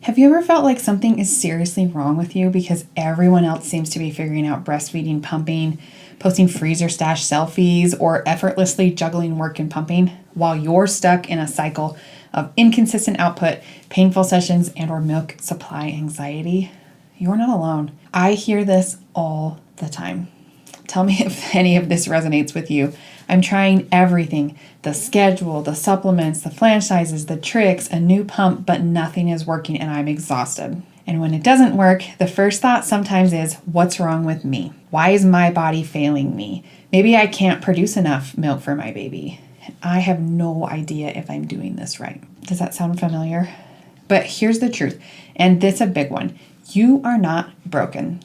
Have you ever felt like something is seriously wrong with you because everyone else seems to be figuring out breastfeeding, pumping, posting freezer stash selfies, or effortlessly juggling work and pumping while you're stuck in a cycle of inconsistent output, painful sessions, and or milk supply anxiety? You're not alone. I hear this all the time. Tell me if any of this resonates with you. I'm trying everything, the schedule, the supplements, the flange sizes, the tricks, a new pump, but nothing is working and I'm exhausted. And when it doesn't work, the first thought sometimes is, what's wrong with me? Why is my body failing me? Maybe I can't produce enough milk for my baby. I have no idea if I'm doing this right. Does that sound familiar? But here's the truth, and this is a big one. You are not broken.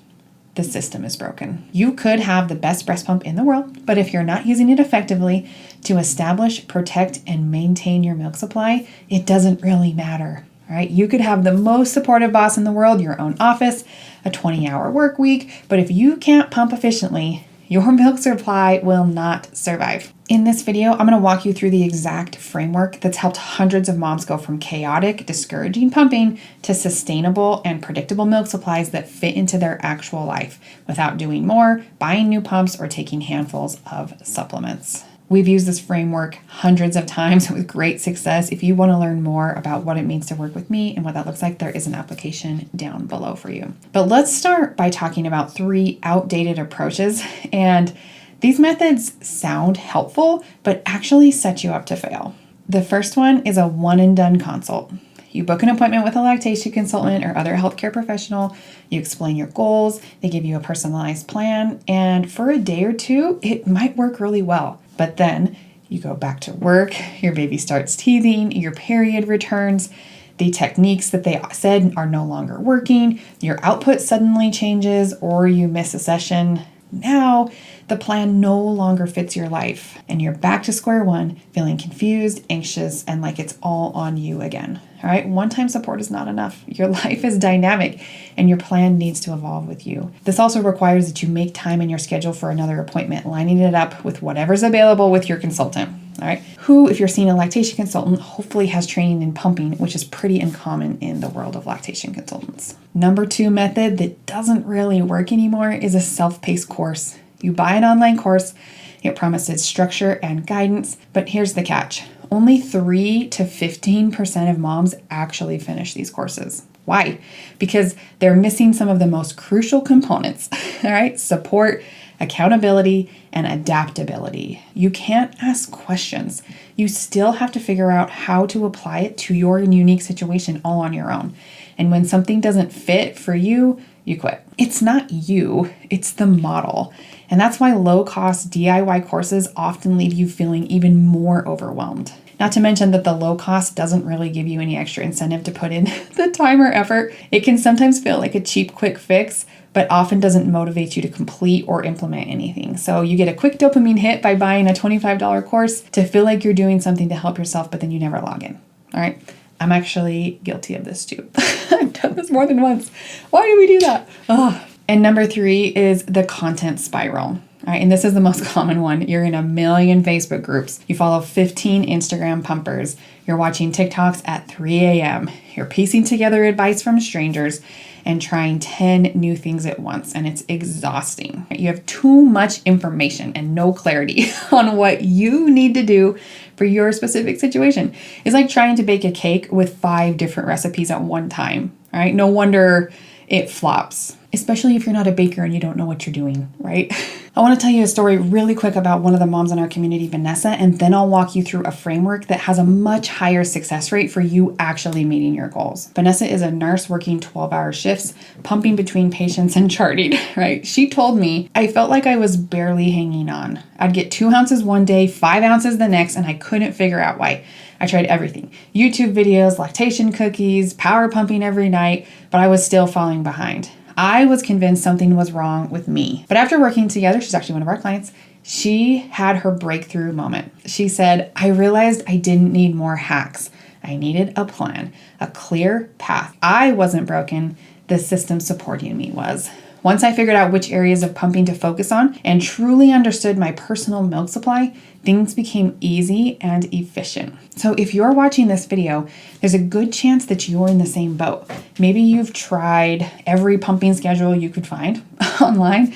The system is broken. You could have the best breast pump in the world, but if you're not using it effectively to establish, protect, and maintain your milk supply, it doesn't really matter. All right? You could have the most supportive boss in the world, your own office, a 20-hour work week, but if you can't pump efficiently, your milk supply will not survive. In this video, I'm going to walk you through the exact framework that's helped hundreds of moms go from chaotic, discouraging pumping to sustainable and predictable milk supplies that fit into their actual life without doing more, buying new pumps, or taking handfuls of supplements. We've used this framework hundreds of times with great success. If you want to learn more about what it means to work with me and what that looks like, there is an application down below for you. But let's start by talking about 3 outdated approaches. And these methods sound helpful, but actually set you up to fail. The first one is a one and done consult. You book an appointment with a lactation consultant or other healthcare professional. You explain your goals. They give you a personalized plan. And for a day or two, it might work really well. But then you go back to work, your baby starts teething, your period returns, the techniques that they said are no longer working, your output suddenly changes, or you miss a session. Now, the plan no longer fits your life, and you're back to square one, feeling confused, anxious, and like it's all on you again. All right, one-time support is not enough. Your life is dynamic, and your plan needs to evolve with you. This also requires that you make time in your schedule for another appointment, lining it up with whatever's available with your consultant. All right, who, if you're seeing a lactation consultant, hopefully has training in pumping, which is pretty uncommon in the world of lactation consultants. Number 2 method that doesn't really work anymore is a self-paced course. You buy an online course, it promises structure and guidance, but here's the catch. Only 3 to 15% of moms actually finish these courses. Why? Because they're missing some of the most crucial components, all right? Support, accountability, and adaptability. You can't ask questions. You still have to figure out how to apply it to your unique situation all on your own. And when something doesn't fit for you, you quit. It's not you, it's the model. And that's why low-cost DIY courses often leave you feeling even more overwhelmed. Not to mention that the low cost doesn't really give you any extra incentive to put in the time or effort. It can sometimes feel like a cheap, quick fix, but often doesn't motivate you to complete or implement anything. So you get a quick dopamine hit by buying a $25 course to feel like you're doing something to help yourself, but then you never log in. All right. I'm actually guilty of this too. I've done this more than once. Why do we do that? Oh. And number 3 is the content spiral. All right, and this is the most common one. You're in a million Facebook groups. You follow 15 Instagram pumpers. You're watching TikToks at 3 a.m. You're piecing together advice from strangers and trying 10 new things at once, and it's exhausting. You have too much information and no clarity on what you need to do for your specific situation. It's like trying to bake a cake with 5 different recipes at one time. All right, no wonder it flops, especially if you're not a baker and you don't know what you're doing, right? I want to tell you a story really quick about one of the moms in our community, Vanessa, and then I'll walk you through a framework that has a much higher success rate for you actually meeting your goals. Vanessa is a nurse working 12-hour shifts, pumping between patients and charting, right? She told me, I felt like I was barely hanging on. I'd get 2 ounces one day, 5 ounces the next, and I couldn't figure out why. I tried everything. YouTube videos, lactation cookies, power pumping every night, but I was still falling behind. I was convinced something was wrong with me. But after working together, she's actually one of our clients, she had her breakthrough moment. She said, I realized I didn't need more hacks. I needed a plan, a clear path. I wasn't broken. The system supporting me was. Once I figured out which areas of pumping to focus on and truly understood my personal milk supply, things became easy and efficient. So if you're watching this video, there's a good chance that you're in the same boat. Maybe you've tried every pumping schedule you could find online,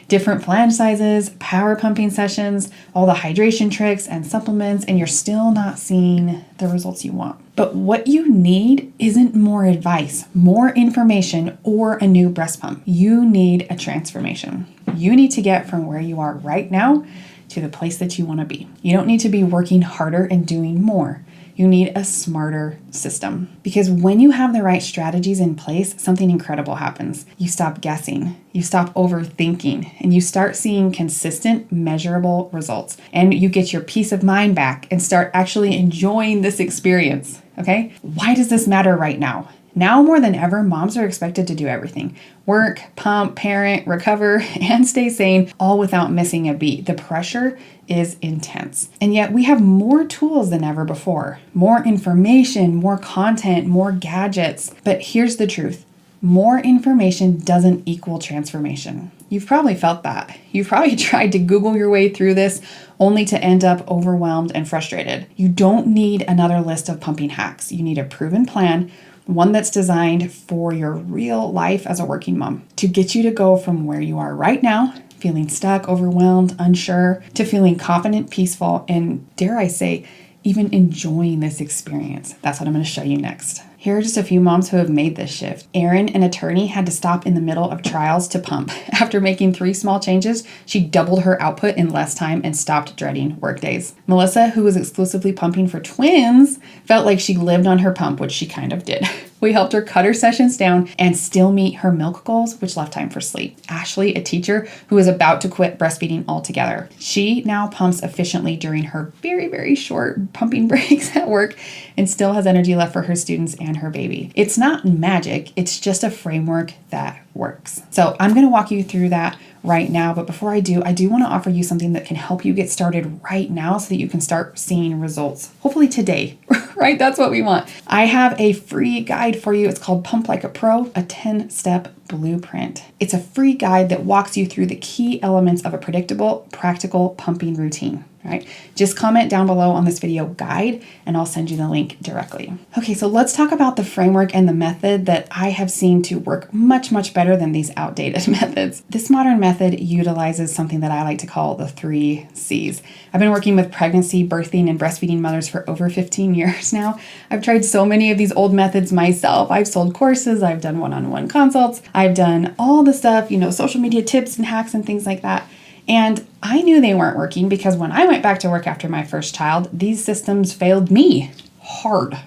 different flange sizes, power pumping sessions, all the hydration tricks and supplements, and you're still not seeing the results you want. But what you need isn't more advice, more information, or a new breast pump. You need a transformation. You need to get from where you are right now to the place that you want to be. You don't need to be working harder and doing more. You need a smarter system. Because when you have the right strategies in place, something incredible happens. You stop guessing, you stop overthinking, and you start seeing consistent, measurable results. And you get your peace of mind back and start actually enjoying this experience. Okay? Why does this matter right now? Now more than ever, moms are expected to do everything. Work, pump, parent, recover, and stay sane, all without missing a beat. The pressure is intense. And yet we have more tools than ever before. More information, more content, more gadgets. But here's the truth. More information doesn't equal transformation. You've probably felt that. You've probably tried to Google your way through this only to end up overwhelmed and frustrated. You don't need another list of pumping hacks. You need a proven plan, one that's designed for your real life as a working mom, to get you to go from where you are right now, feeling stuck, overwhelmed, unsure, to feeling confident, peaceful, and dare I say, even enjoying this experience. That's what I'm going to show you next. Here are just a few moms who have made this shift. Erin, an attorney, had to stop in the middle of trials to pump. After making 3 small changes, she doubled her output in less time and stopped dreading work days. Melissa, who was exclusively pumping for twins, felt like she lived on her pump, which she kind of did. We helped her cut her sessions down and still meet her milk goals, which left time for sleep. Ashley, a teacher who is about to quit breastfeeding altogether. She now pumps efficiently during her very, very short pumping breaks at work and still has energy left for her students and her baby. It's not magic, it's just a framework that works. So I'm going to walk you through that right now. But before I do want to offer you something that can help you get started right now so that you can start seeing results. Hopefully today, right? That's what we want. I have a free guide for you. It's called Pump Like a Pro, a 10-step blueprint. It's a free guide that walks you through the key elements of a predictable, practical pumping routine. Right? Just comment down below on this video guide and I'll send you the link directly. Okay, so let's talk about the framework and the method that I have seen to work much, much better than these outdated methods. This modern method utilizes something that I like to call the 3 C's. I've been working with pregnancy, birthing, and breastfeeding mothers for over 15 years now. I've tried so many of these old methods myself. I've sold courses, I've done one-on-one consults, I've done all the stuff, social media tips and hacks and things like that. And I knew they weren't working because when I went back to work after my first child, these systems failed me hard.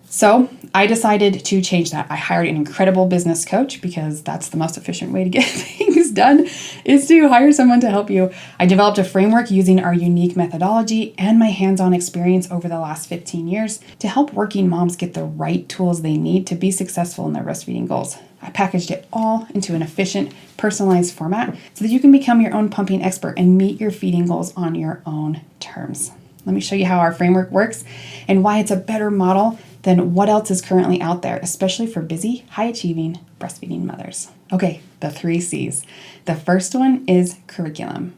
So I decided to change that. I hired an incredible business coach because that's the most efficient way to get things done is to hire someone to help you. I developed a framework using our unique methodology and my hands-on experience over the last 15 years to help working moms get the right tools they need to be successful in their breastfeeding goals. I packaged it all into an efficient, personalized format so that you can become your own pumping expert and meet your feeding goals on your own terms. Let me show you how our framework works and why it's a better model than what else is currently out there, especially for busy, high-achieving breastfeeding mothers. Okay, the 3 C's. The first one is curriculum.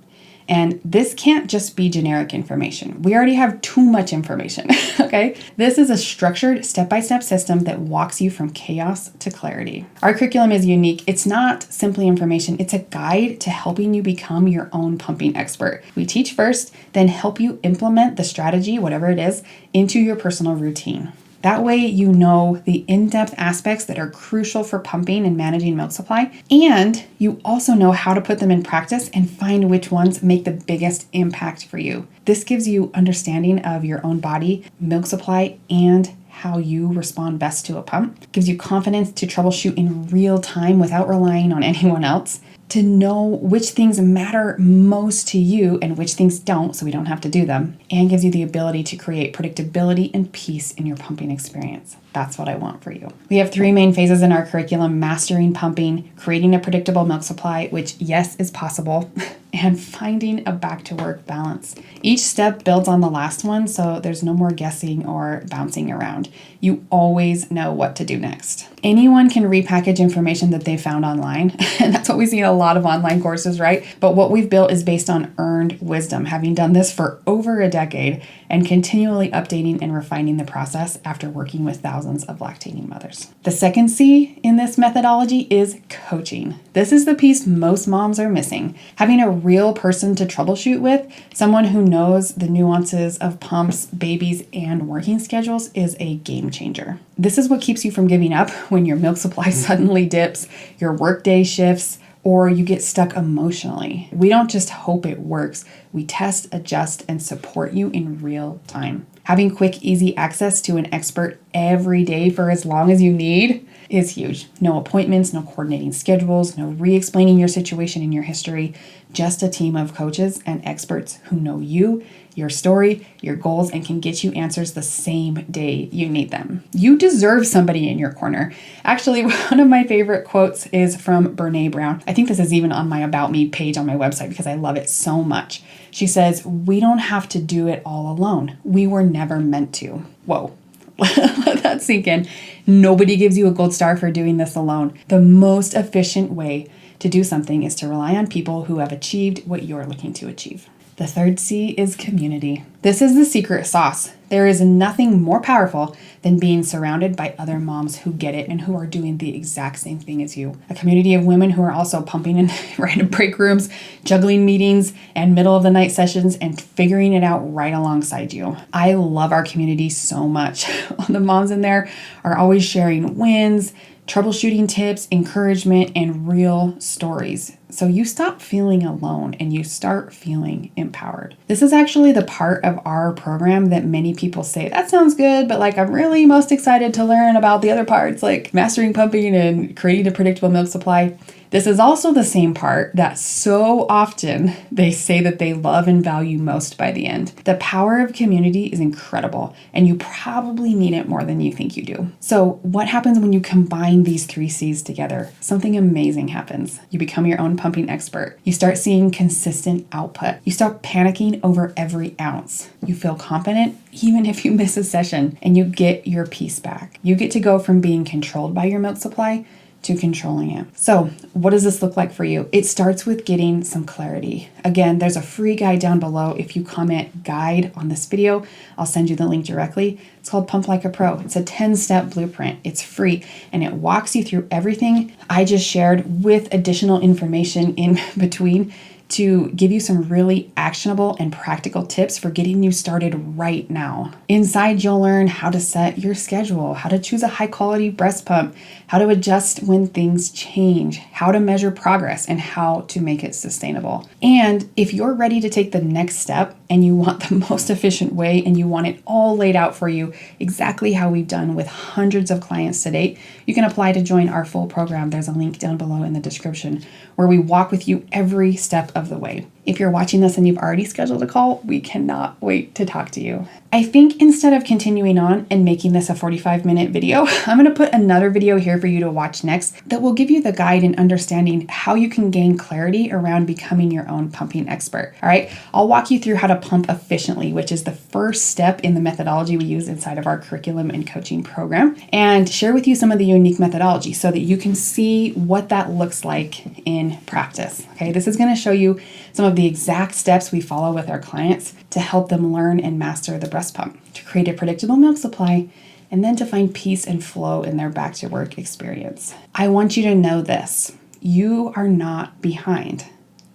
And this can't just be generic information. We already have too much information, okay? This is a structured step-by-step system that walks you from chaos to clarity. Our curriculum is unique. It's not simply information. It's a guide to helping you become your own pumping expert. We teach first, then help you implement the strategy, whatever it is, into your personal routine. That way you know the in-depth aspects that are crucial for pumping and managing milk supply, and you also know how to put them in practice and find which ones make the biggest impact for you. This gives you understanding of your own body, milk supply, and how you respond best to a pump. Gives you confidence to troubleshoot in real time without relying on anyone else, to know which things matter most to you and which things don't so we don't have to do them. and gives you the ability to create predictability and peace in your pumping experience. That's what I want for you. We have 3 main phases in our curriculum: mastering pumping, creating a predictable milk supply, which yes, is possible, and finding a back to work balance. Each step builds on the last one, so there's no more guessing or bouncing around. You always know what to do next. Anyone can repackage information that they found online, and that's what we see in a lot of online courses, right? But what we've built is based on earned wisdom, having done this for over a decade and continually updating and refining the process after working with thousands of lactating mothers. The second C in this methodology is coaching. This is the piece most moms are missing. Having a real person to troubleshoot with, someone who knows the nuances of pumps, babies, and working schedules, is a game changer. This is what keeps you from giving up when your milk supply suddenly dips, your workday shifts, or you get stuck emotionally. We don't just hope it works. We test, adjust, and support you in real time. Having quick, easy access to an expert every day for as long as you need is huge. No appointments, no coordinating schedules, no re-explaining your situation and your history, just a team of coaches and experts who know you, your story, your goals, and can get you answers the same day you need them. You deserve somebody in your corner. Actually, one of my favorite quotes is from Brene Brown. I think this is even on my About Me page on my website because I love it so much. She says, "We don't have to do it all alone. We were never meant to." Whoa. Let that sink in. Nobody gives you a gold star for doing this alone. The most efficient way to do something is to rely on people who have achieved what you're looking to achieve. The third C is community. This is the secret sauce. There is nothing more powerful than being surrounded by other moms who get it and who are doing the exact same thing as you. A community of women who are also pumping in random break rooms, juggling meetings and middle of the night sessions, and figuring it out right alongside you. I love our community so much. The moms in there are always sharing wins, troubleshooting tips, encouragement, and real stories. So you stop feeling alone and you start feeling empowered. This is actually the part of our program that many people say, that sounds good, but like I'm really most excited to learn about the other parts, like mastering pumping and creating a predictable milk supply. This is also the same part that so often they say that they love and value most by the end. The power of community is incredible, and you probably need it more than you think you do. So what happens when you combine these 3 C's together? Something amazing happens. You become your own pumping expert. You start seeing consistent output. You stop panicking over every ounce. You feel confident even if you miss a session, and you get your peace back. You get to go from being controlled by your milk supply to controlling it. So what does this look like for you? It starts with getting some clarity. Again, there's a free guide down below. If you comment guide on this video, I'll send you the link directly. It's called Pump Like a Pro. It's a 10-step blueprint. It's free, and it walks you through everything I just shared with additional information in between to give you some really actionable and practical tips for getting you started right now. Inside, you'll learn how to set your schedule, how to choose a high quality breast pump, how to adjust when things change, how to measure progress, and how to make it sustainable. And if you're ready to take the next step and you want the most efficient way and you want it all laid out for you exactly how we've done with hundreds of clients to date, you can apply to join our full program. There's a link down below in the description where we walk with you every step of the way. If you're watching this and you've already scheduled a call, we cannot wait to talk to you. I think instead of continuing on and making this a 45-minute video, I'm going to put another video here for you to watch next that will give you the guide in understanding how you can gain clarity around becoming your own pumping expert. All right, I'll walk you through how to pump efficiently, which is the first step in the methodology we use inside of our curriculum and coaching program, and share with you some of the unique methodology so that you can see what that looks like in practice. Okay, this is going to show you some of the exact steps we follow with our clients to help them learn and master the breast pump, to create a predictable milk supply, and then to find peace and flow in their back to work experience. I want you to know this: you are not behind.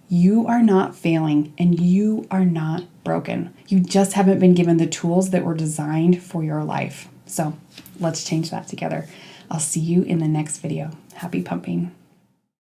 You are not failing, and you are not broken. You just haven't been given the tools that were designed for your life. So let's change that together. I'll see you in the next video. Happy pumping.